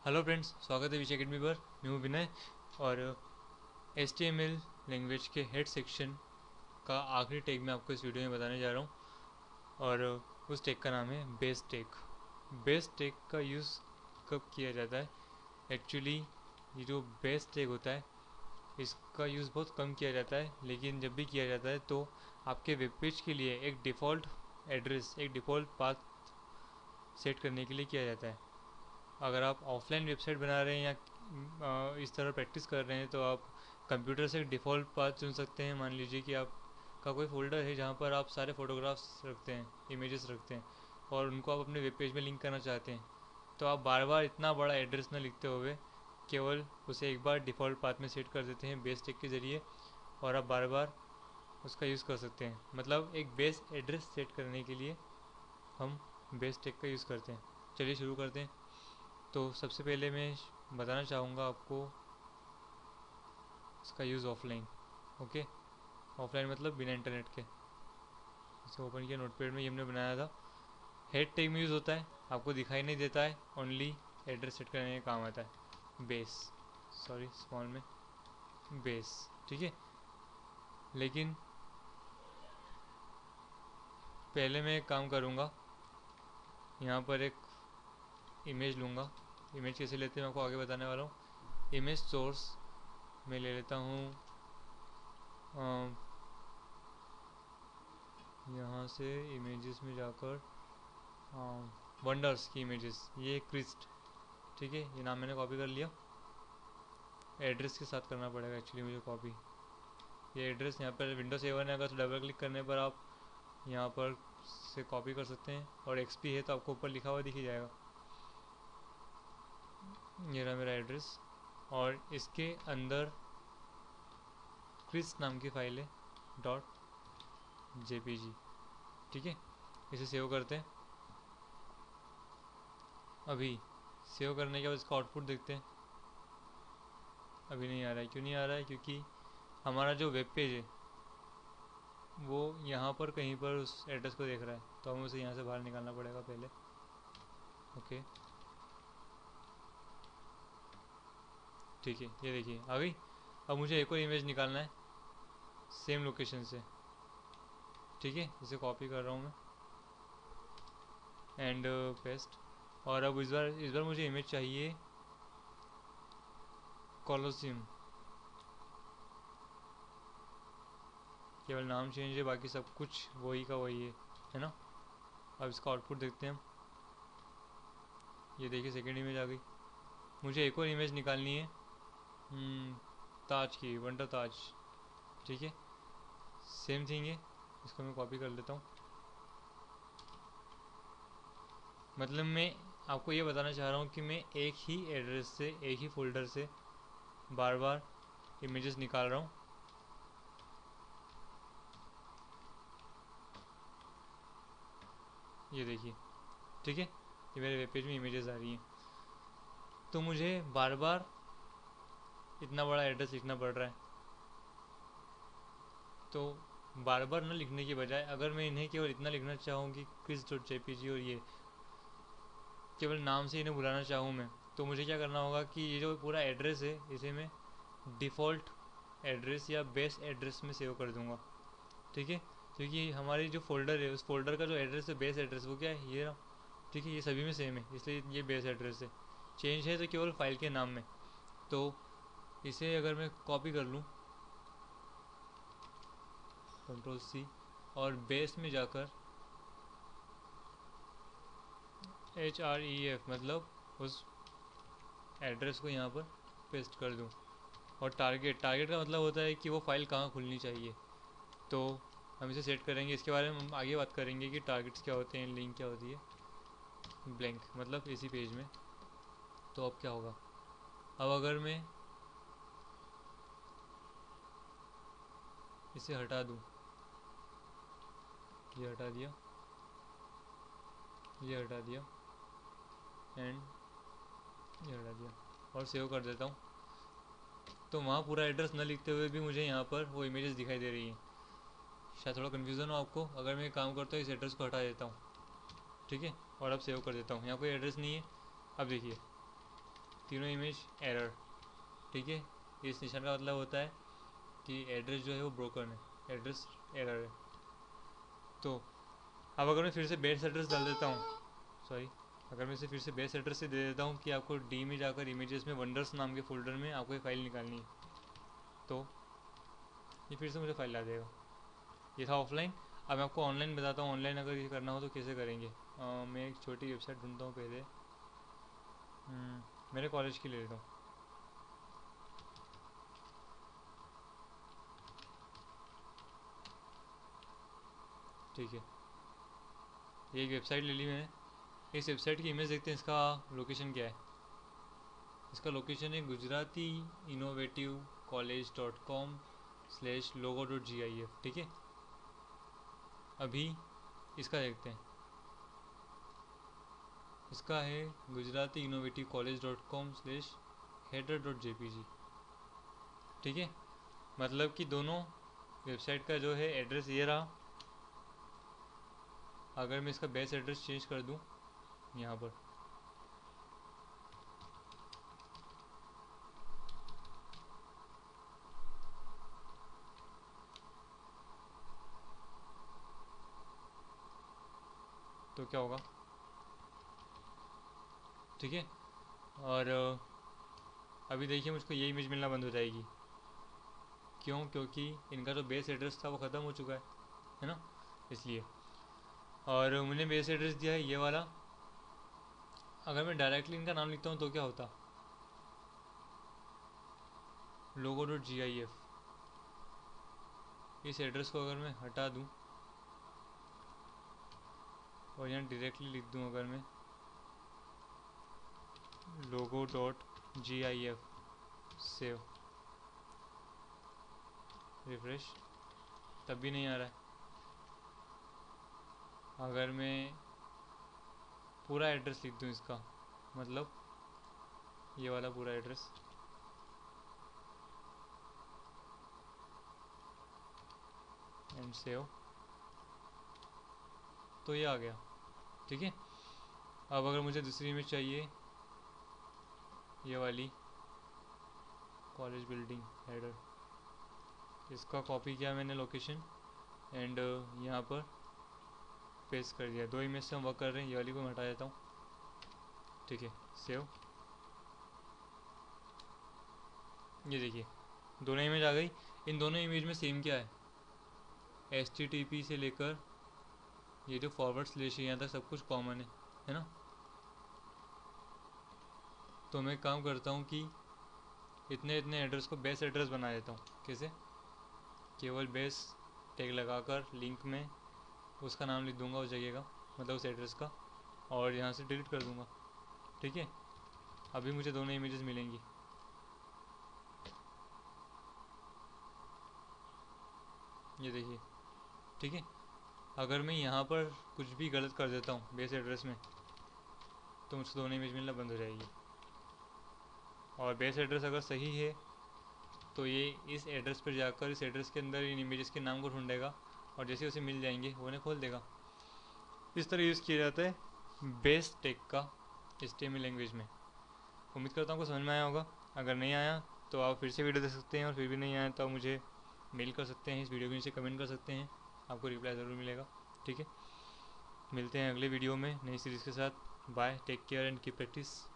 Hello friends, स्वागत है विषय अकेडमी पर। मैं हूं विनय और HTML लैंग्वेज के हेड सेक्शन का आखिरी टैग मैं आपको इस वीडियो में बताने जा रहा हूं। और उस टैग का नाम है बेस टैग। बेस टैग का यूज़ कब किया जाता है? एक्चुअली ये जो बेस टैग होता है इसका यूज़ बहुत कम किया जाता है, लेकिन जब भी किया जाता है तो आपके वेब पेज के लिए एक डिफ़ॉल्ट एड्रेस, एक डिफ़ॉल्ट पाथ सेट करने के लिए किया जाता है। अगर आप ऑफलाइन वेबसाइट बना रहे हैं या इस तरह प्रैक्टिस कर रहे हैं तो आप कंप्यूटर से डिफ़ॉल्ट पाथ चुन सकते हैं। मान लीजिए कि आपका कोई फोल्डर है जहाँ पर आप सारे फ़ोटोग्राफ्स रखते हैं, इमेजेस रखते हैं, और उनको आप अपने वेब पेज में लिंक करना चाहते हैं। तो आप बार बार इतना बड़ा एड्रेस न लिखते हुए केवल उसे एक बार डिफ़ॉल्ट पाथ में सेट कर देते हैं बेस टेक के ज़रिए, और आप बार बार उसका यूज़ कर सकते हैं। मतलब एक बेस एड्रेस सेट करने के लिए हम बेस टेक का यूज़ करते हैं। चलिए शुरू करते हैं। तो सबसे पहले मैं बताना चाहूँगा आपको इसका यूज़ ऑफलाइन। ओके, ऑफलाइन मतलब बिना इंटरनेट के। इसे ओपन किया नोटपैड में, ये हमने बनाया था। हेड टैग में यूज़ होता है, आपको दिखाई नहीं देता है, ओनली एड्रेस सेट करने का काम आता है। बेस, सॉरी स्मॉल में बेस, ठीक है। लेकिन पहले मैं एक काम करूँगा, यहाँ पर एक इमेज लूँगा। इमेज कैसे लेते हैं मैं आपको आगे बताने वाला हूँ। इमेज सोर्स मैं ले लेता हूँ यहाँ से इमेजेस में जाकर वंडर्स की इमेजेस, ये क्रिस्ट, ठीक है। ये नाम मैंने कॉपी कर लिया। एड्रेस के साथ करना पड़ेगा एक्चुअली मुझे कॉपी। ये एड्रेस यहाँ पर विंडो 7 है, अगर तो डबल क्लिक करने पर आप यहाँ पर से कॉपी कर सकते हैं, और XP है तो आपको ऊपर लिखा हुआ दिख ही जाएगा। ये रहा मेरा एड्रेस, और इसके अंदर क्रिस्ट नाम की फाइल है .jpg, ठीक है। इसे सेव करते हैं। अभी सेव करने के बाद इसका आउटपुट देखते हैं। अभी नहीं आ रहा है। क्यों नहीं आ रहा है? क्योंकि हमारा जो वेब पेज है वो यहाँ पर कहीं पर उस एड्रेस को देख रहा है, तो हमें उसे यहाँ से बाहर निकालना पड़ेगा पहले। ओके, ठीक है, ये देखिए आ गई। अब मुझे एक और इमेज निकालना है सेम लोकेशन से, ठीक है। इसे कॉपी कर रहा हूँ मैं एंड पेस्ट। और अब इस बार मुझे इमेज चाहिए कॉलोसियम। केवल नाम चेंज है, बाकी सब कुछ वही का वही है ना। अब इसका आउटपुट देखते हैं हम। ये देखिए सेकेंड इमेज आ गई। मुझे एक और इमेज निकालनी है ताज की, वंडर ताज, ठीक है। सेम थिंग है, इसको मैं कॉपी कर लेता हूँ। मतलब मैं आपको ये बताना चाह रहा हूँ कि मैं एक ही एड्रेस से, एक ही फोल्डर से बार बार इमेजेस निकाल रहा हूँ। ये देखिए, ठीक है। ये मेरे वेब पेज में इमेजेस आ रही हैं। तो मुझे बार बार इतना बड़ा एड्रेस लिखना पड़ रहा है। तो बार बार न लिखने की बजाय अगर मैं इन्हें केवल इतना लिखना चाहूँ कि quiz.jpg, और ये केवल नाम से इन्हें बुलाना चाहूँ मैं, तो मुझे क्या करना होगा कि ये जो पूरा एड्रेस है इसे मैं डिफ़ॉल्ट एड्रेस या बेस एड्रेस में सेव कर दूँगा, ठीक है। क्योंकि हमारी जो फोल्डर है उस फोल्डर का जो एड्रेस है, बेस एड्रेस, वो क्या है? ये रहा, ठीक है। ये सभी में सेम है, इसलिए ये बेस एड्रेस है। चेंज है तो केवल फाइल के नाम में। तो इसे अगर मैं कॉपी कर लूँ, Ctrl+C, और बेस में जाकर href मतलब उस एड्रेस को यहाँ पर पेस्ट कर दूँ। और टारगेट का मतलब होता है कि वो फाइल कहाँ खुलनी चाहिए। तो हम इसे सेट करेंगे, इसके बारे में हम आगे बात करेंगे कि टारगेट्स क्या होते हैं, लिंक क्या होती है। ब्लैंक मतलब इसी पेज में। तो अब क्या होगा? अब अगर मैं इसे हटा दूँ, ये हटा दिया, ये हटा दिया एंड ये हटा दिया, और सेव कर देता हूँ, तो वहाँ पूरा एड्रेस न लिखते हुए भी मुझे यहाँ पर वो इमेजेस दिखाई दे रही हैं। शायद थोड़ा कन्फ्यूज़न हो आपको। अगर मैं काम करता हूँ इस एड्रेस को हटा देता हूँ, ठीक है, और अब सेव कर देता हूँ। यहाँ कोई एड्रेस नहीं है। अब देखिए तीनों इमेज एरर। ठीक है, इस निशान का मतलब होता है कि एड्रेस जो है वो ब्रोकन है, एड्रेस एरर है। तो अब अगर मैं फिर से बेस एड्रेस डाल देता हूँ, सॉरी, अगर मैं इसे फिर से बेस एड्रेस से दे देता हूँ कि आपको डी में जाकर इमेजेस में वंडर्स नाम के फोल्डर में आपको ये फाइल निकालनी है, तो ये फिर से मुझे फाइल ला देगा। ये था ऑफलाइन। अब मैं आपको ऑनलाइन बताता हूँ, ऑनलाइन अगर ये करना हो तो कैसे करेंगे। मैं एक छोटी वेबसाइट ढूंढता हूँ पहले। मेरे कॉलेज की ले लेता हूँ। ठीक है, ये एक वेबसाइट ले ली मैंने। इस वेबसाइट की इमेज देखते हैं, इसका लोकेशन क्या है। इसका लोकेशन है गुजराती इनोवेटिव college.com/logo.gif। ठीक है, अभी इसका देखते हैं। इसका है गुजराती इनोवेटिव college.com/header.jpg। ठीक है, मतलब कि दोनों वेबसाइट का जो है एड्रेस ये रहा। अगर मैं इसका बेस एड्रेस चेंज कर दूं यहाँ पर, तो क्या होगा। ठीक है, और अभी देखिए मुझको ये इमेज मिलना बंद हो जाएगी। क्यों? क्योंकि इनका जो बेस एड्रेस था वो ख़त्म हो चुका है ना, इसलिए। और मैंने बेस एड्रेस दिया है ये वाला। अगर मैं डायरेक्टली इनका नाम लिखता हूँ तो क्या होता, logo.gif। इस एड्रेस को अगर मैं हटा दूँ और यहाँ डायरेक्टली लिख दूँ, अगर मैं logo.gif, सेव, रिफ्रेश, तब भी नहीं आ रहा है। अगर मैं पूरा एड्रेस लिख दूँ इसका, मतलब ये वाला पूरा एड्रेस, एंड सेव, तो ये आ गया। ठीक है, अब अगर मुझे दूसरी इमेज चाहिए, ये वाली कॉलेज बिल्डिंग हेडर, इसका कॉपी किया मैंने लोकेशन एंड यहाँ पर पेस्ट कर दिया। दो इमेज से हम वर्क कर रहे हैं, ये वाली को मैं हटा देता हूँ। ठीक है, सेव, ये देखिए दोनों इमेज आ गई। इन दोनों इमेज में सेम क्या है, HTTP से लेकर ये जो फॉरवर्ड स्लैश है यहाँ तक सब कुछ कॉमन है ना। तो मैं काम करता हूँ कि इतने इतने एड्रेस को बेस एड्रेस बना देता हूँ। कैसे? केवल बेस टैग लगाकर लिंक में उसका नाम लिख दूंगा उस जगह का, मतलब उस एड्रेस का, और यहाँ से डिलीट कर दूंगा। ठीक है, अभी मुझे दोनों इमेजेस मिलेंगी। ये देखिए। ठीक है, अगर मैं यहाँ पर कुछ भी गलत कर देता हूँ बेस एड्रेस में, तो मुझको दोनों इमेज मिलना बंद हो जाएगी। और बेस एड्रेस अगर सही है तो ये इस एड्रेस पर जाकर इस एड्रेस के अंदर इन इमेजेस के नाम को ढूंढेगा, और जैसे उसे मिल जाएंगे वो उन्हें खोल देगा। इस तरह यूज़ किया जाता है बेस टैग का HTML लैंग्वेज में। उम्मीद करता हूँ आपको समझ में आया होगा। अगर नहीं आया तो आप फिर से वीडियो देख सकते हैं, और फिर भी नहीं आया तो आप मुझे मेल कर सकते हैं, इस वीडियो के नीचे कमेंट कर सकते हैं, आपको रिप्लाई ज़रूर मिलेगा। ठीक है, मिलते हैं अगले वीडियो में नई सीरीज़ के साथ। Bye, take care and keep practice.